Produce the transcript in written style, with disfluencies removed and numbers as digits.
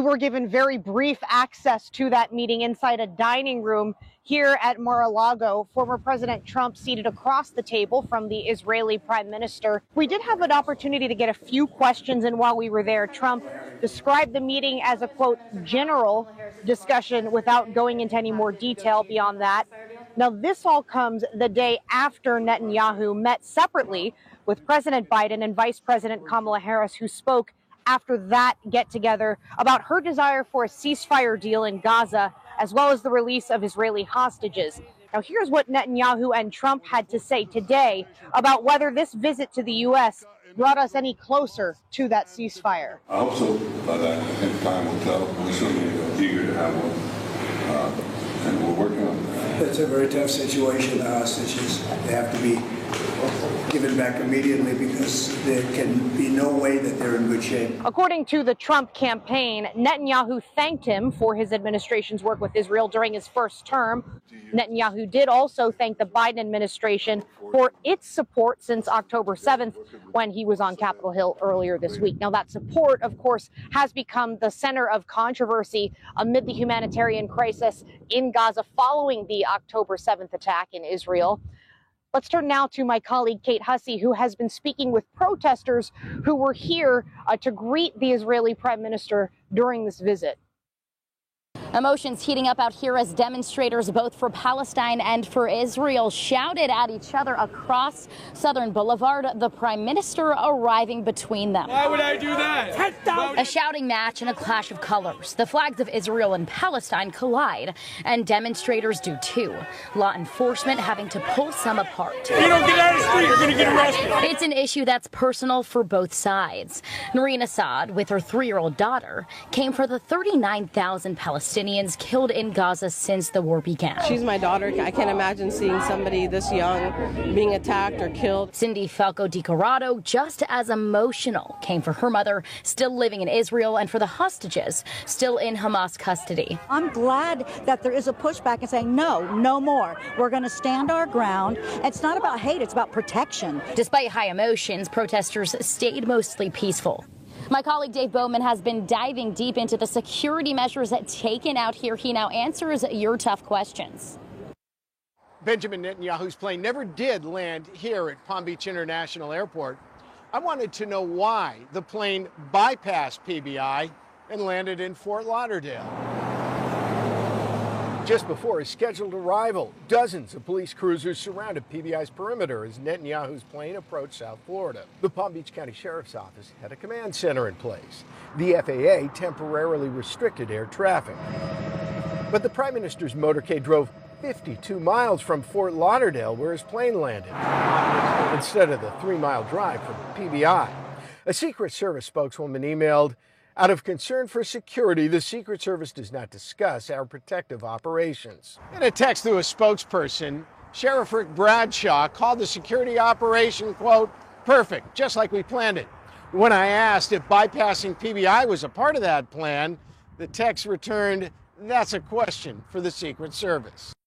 were given very brief access to that meeting inside a dining room here at Mar-a-Lago. Former President Trump seated across the table from the Israeli Prime Minister. We did have an opportunity to get a few questions in while we were there. Trump described the meeting as a, quote, general discussion without going into any more detail beyond that. Now, this all comes the day after Netanyahu met separately with President Biden and Vice President Kamala Harris, who spoke after that get-together about her desire for a ceasefire deal in Gaza, as well as the release of Israeli hostages. Now, here's what Netanyahu and Trump had to say today about whether this visit to the U.S. brought us any closer to that ceasefire. I hope so, but I think time will tell. We're certainly eager to have one, and we're working on it. It's a very tough situation. The hostages, they have to be given back immediately because there can be no way that they're in good shape. According to the Trump campaign, Netanyahu thanked him for his administration's work with Israel during his first term. Netanyahu did also thank the Biden administration for its support since October 7th, when he was on Capitol Hill earlier this week. Now, that support, of course, has become the center of controversy amid the humanitarian crisis in Gaza following the October 7th attack in Israel. Let's turn now to my colleague Kate Hussey, who has been speaking with protesters who were here to greet the Israeli Prime Minister during this visit. Emotions heating up out here as demonstrators, both for Palestine and for Israel, shouted at each other across Southern Boulevard, the Prime Minister arriving between them. Why would I do that? A shouting match and a clash of colors. The flags of Israel and Palestine collide, and demonstrators do too. Law enforcement having to pull some apart. If you don't get out of the street, you're going to get arrested. It's an issue that's personal for both sides. Noreen Assad, with her 3-year-old daughter, came for the 39,000 Palestinians killed in Gaza since the war began. She's my daughter. I can't imagine seeing somebody this young being attacked or killed. Cindy Falco Di Corrado, just as emotional, came for her mother, still living in Israel, and for the hostages, still in Hamas custody. I'm glad that there is a pushback and saying, no more. We're going to stand our ground. It's not about hate, it's about protection. Despite high emotions, protesters stayed mostly peaceful. My colleague Dave Bowman has been diving deep into the security measures taken out here. He now answers your tough questions. Benjamin Netanyahu's plane never did land here at Palm Beach International Airport. I wanted to know why the plane bypassed PBI and landed in Fort Lauderdale. Just before his scheduled arrival, dozens of police cruisers surrounded PBI's perimeter as Netanyahu's plane approached South Florida. The Palm Beach County Sheriff's Office had a command center in place. The FAA temporarily restricted air traffic. But the Prime Minister's motorcade drove 52 miles from Fort Lauderdale, where his plane landed, instead of the 3-mile drive from PBI. A Secret Service spokeswoman emailed, "Out of concern for security, the Secret Service does not discuss our protective operations." In a text through a spokesperson, Sheriff Rick Bradshaw called the security operation, quote, perfect, just like we planned it. When I asked if bypassing PBI was a part of that plan, the text returned, that's a question for the Secret Service.